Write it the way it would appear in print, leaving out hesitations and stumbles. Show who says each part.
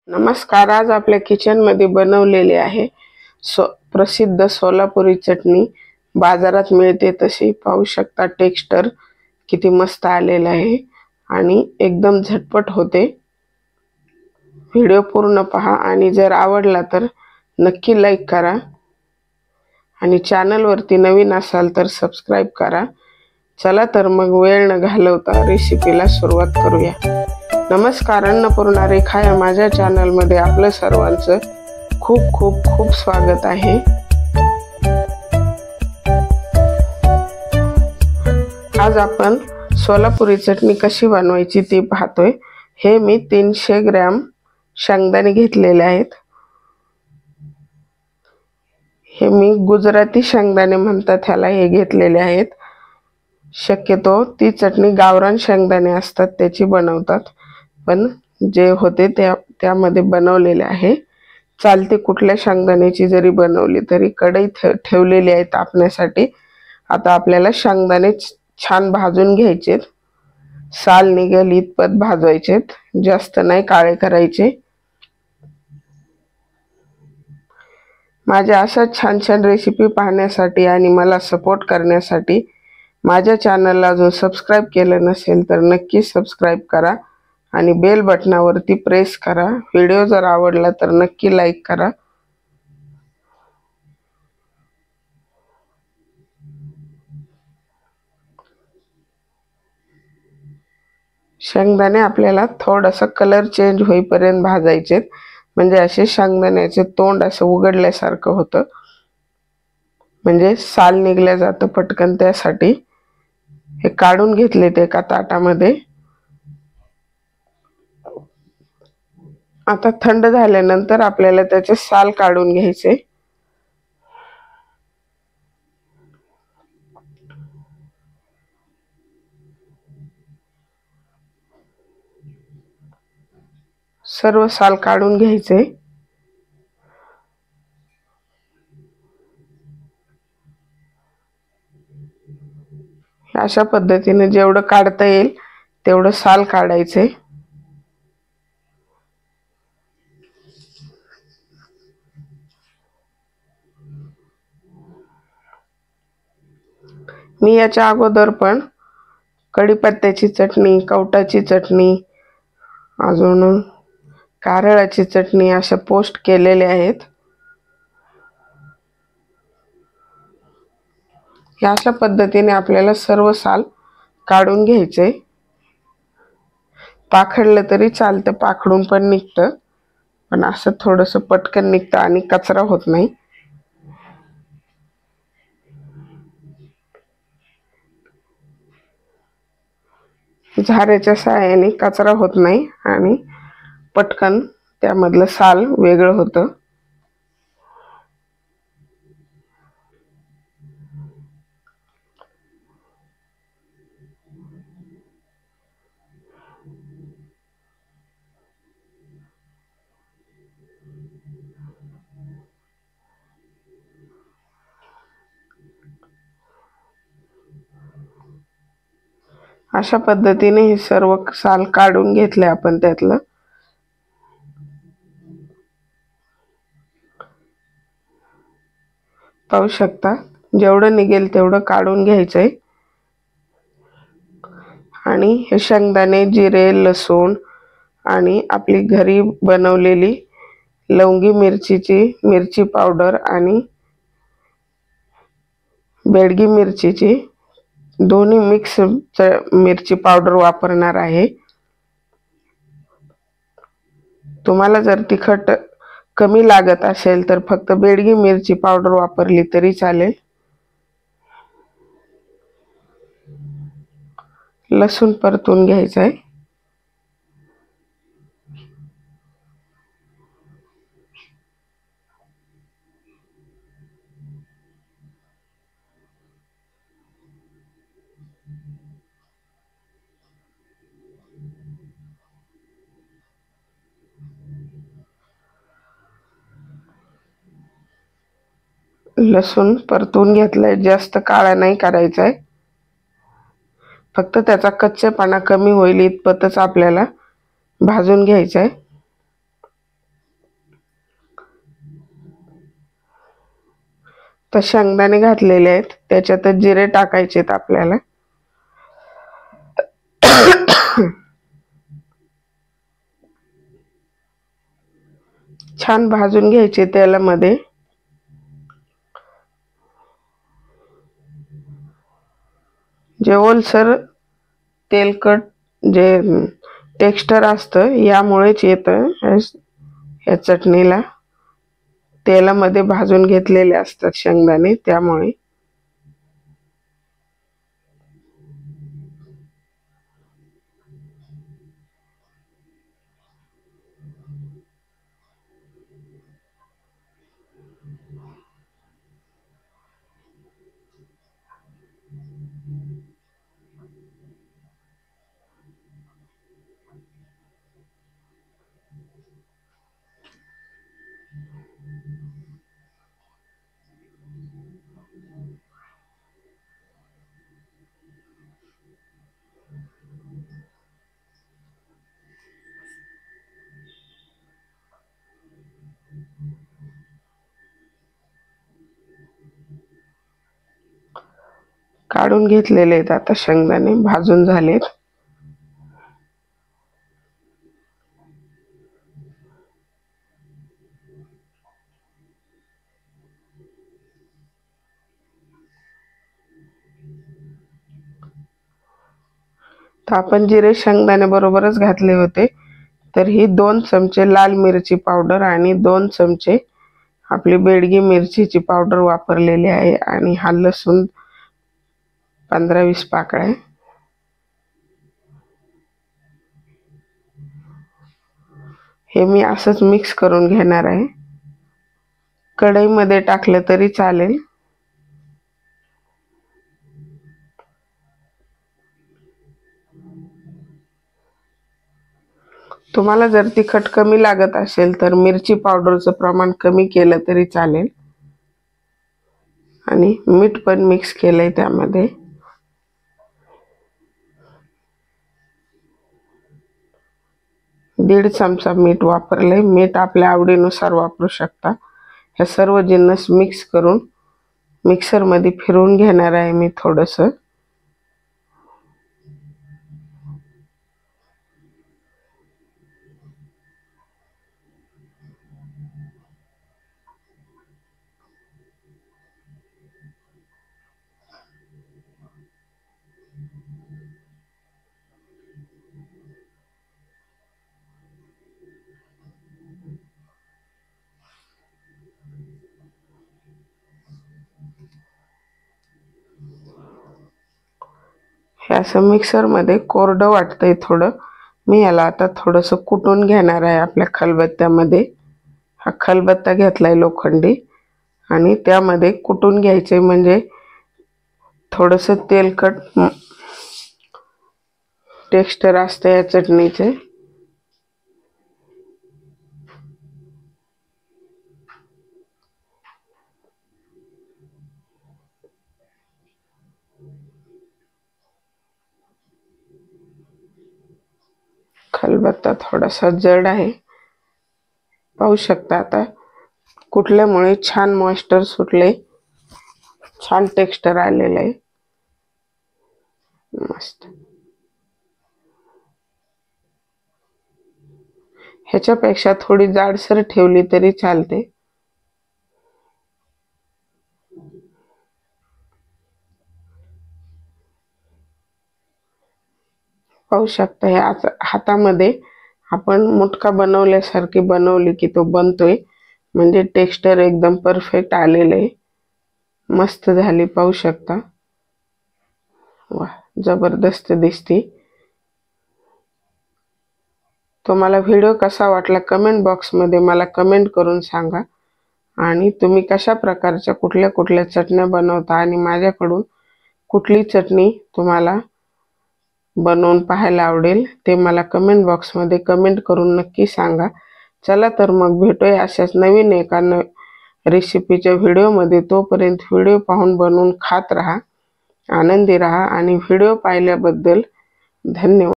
Speaker 1: नमस्कार। आज आपल्या किचन मध्ये बनवलेले आहे प्रसिद्ध सोलापुरी चटणी। बाजारात मिळते तशी। पाहू शकता टेक्स्चर किती मस्त आलेला आहे आणि एकदम झटपट होते। व्हिडिओ पूर्ण पहा आणि जर आवडला तर नक्की लाईक करा आणि चॅनल वरती नवीन असाल तर सबस्क्राइब करा। चला तर मग वेळ न घालवता रेसिपीला सुरुवात करूया। नमस्कार, अन्नपूर्णा रेखा या माझ्या चॅनल मध्ये आपलं सर्वांचं खूप खूप खूप स्वागत आहे। आज आपण सोलापुरी चटणी कशी बनवायची ते पाहतोय। हे मी 300 ग्रॅम शेंगदाणे घेतलेले आहेत। हे मी गुजराती शेंगदाणे म्हणतात ह्याला, हे घेतलेले आहेत। शक्यतो ती चटणी गावरान शेंगदाणे असतात त्याची बनवतात, पण जे होते त्यामध्ये बनवलेले आहे। चालते कुठल्या शेंगदाण्याची जरी बनवली तरी। कढई ठेवलेली आहे तापण्यासाठी। आता आपल्याला शेंगदाणे छान भाजून घ्यायचेत। साल निघेल इतपत भाजवायचेत, जास्त नाही काळे करायचे। माझ्या अशा छान छान रेसिपी पाहण्यासाठी आणि मला सपोर्ट करण्यासाठी माझ्या चॅनलला अजून सबस्क्राइब केलं नसेल तर नक्की सबस्क्राइब करा आणि बेल बटनावरती प्रेस करा। व्हिडिओ जर आवडला तर नक्की लाईक करा। शेंगदाणे आपल्याला थोडासा कलर चेंज होईपर्यंत भाजायचे, म्हणजे असे शेंगदाण्याचे तोंड असं उघडल्यासारखं होतं, म्हणजे साल निघल्या जातं पटकन। त्यासाठी हे काढून घेतले ते एका ताटामध्ये। आता थंड झाल्यानंतर आपल्याला त्याचे साल काढून घ्यायचे। सर्व साल काढून घ्यायचे। अशा पद्धतीने जेवढं काढता येईल तेवढं साल काढायचे। मी याच्या अगोदर पण कढीपत्त्याची चटणी, कवटाची चटणी, अजून कारळाची चटणी अशा पोस्ट केलेले आहेत। या अशा पद्धतीने आपल्याला सर्व साल काढून घ्यायचे। पाखडलं तरी चालतं, पाखडून पण निघतं, पण असं थोडंसं पटकन निघतं आणि कचरा होत नाही। झाऱ्याच्या सहाय्याने कचरा होत नाही आणि पटकन त्यामधलं साल वेगळं होतं। अशा पद्धतीने हे सर्व साल काढून घेतले आपण त्यातलं। पाहू शकता जेवढं निघेल तेवढं काढून घ्यायचंय। आणि हे शेंगदाणे, जिरे, लसूण आणि आपली घरी बनवलेली लवंगी मिरचीची मिरची पावडर आणि बेडगी मिरचीची दोन्ही मिक्स मिरची पावडर वापरणार आहे। तुम्हाला जर तिखट कमी लागत असेल तर फक्त बेडगी मिरची पावडर वापरली तरी चालेल। लसूण परतून घ्यायचा आहे। लसूण परतून घेतलाय, जास्त काळा नाही करायचा आहे, फक्त त्याचा कच्चेपणा कमी होईल इतपतच आपल्याला भाजून घ्यायचा आहे। तर शेंगदाणे घातलेले आहेत, त्याच्यातच जिरे टाकायचे आहेत आपल्याला. छान भाजून घ्यायचे तेलामध्ये. जे ओलसर तेलकट जे टेक्स्चर असतं यामुळेच येतं. या चटणीला तेलामध्ये भाजून घेतलेले असतात शेंगदाणे, त्यामुळे. काढून घेतलेले आहेत आता शेंगदाणे, भाजून झालेत. तर आपण जिरे शेंगदाणे बरोबरच घातले होते. तर ही 2 चमचे लाल मिरची पावडर आणि 2 चमचे आपली बेडगी मिरचीची पावडर वापरलेली आहे. आणि हा लसूण 15-20 पाकळ्या. हे मी असंच मिक्स करून घेणार आहे. कढईमध्ये टाकलं तरी चालेल. तुम्हाला जर तिखट कमी लागत असेल तर मिरची पावडरचं प्रमाण कमी केलं तरी चालेल. आणि मीठ पण मिक्स केलंय त्यामध्ये. दीड चमचा मीठ वापरले. मीठ आपल्या आवडीनुसार वापरू शकता. हे सर्व जिन्नस मिक्स करून मिक्सरमध्ये फिरवून घेणार आहे मी थोडंसं. हे असं मिक्सरमध्ये कोरडं वाटतंय थोडं. मी याला आता थोडंसं कुटून घेणार आहे आपल्या खलबत्त्यामध्ये. हा खलबत्ता घेतलाय लोखंडी आणि त्यामध्ये कुटून घ्यायचे, म्हणजे थोडंसं तेलकट टेक्स्चर असतं या चटणीचे. खलबत्ता थोडासा जड आहे, पाहू शकता. आता कुटल्यामुळे छान मॉइश्चर सुटले, छान टेक्स्चर आलेलं आहे, मस्त. ह्याच्यापेक्षा थोडी जाडसर ठेवली तरी चालते. पाहू शकता. हे हातामध्ये आपण मुटका बनवल्यासारखी बनवली की तो बनतोय, म्हणजे टेक्स्चर एकदम परफेक्ट आलेलं आहे, मस्त झाली. पाहू शकता. वा, जबरदस्त दिसते. तुम्हाला व्हिडिओ कसा वाटला कमेंट बॉक्समध्ये मला कमेंट करून सांगा. आणि तुम्ही कशा प्रकारच्या कुठल्या कुठल्या चटण्या बनवता आणि माझ्याकडून कुठली चटणी तुम्हाला बनवून पाहायला आवडेल ते मला कमेंट बॉक्समध्ये कमेंट करून नक्की सांगा. चला तर मग भेटूया अशाच नवीन एका रेसिपीच्या व्हिडिओमध्ये. तोपर्यंत व्हिडिओ पाहून बनवून खात राहा, आनंदी राहा आणि व्हिडिओ पाहिल्याबद्दल धन्यवाद.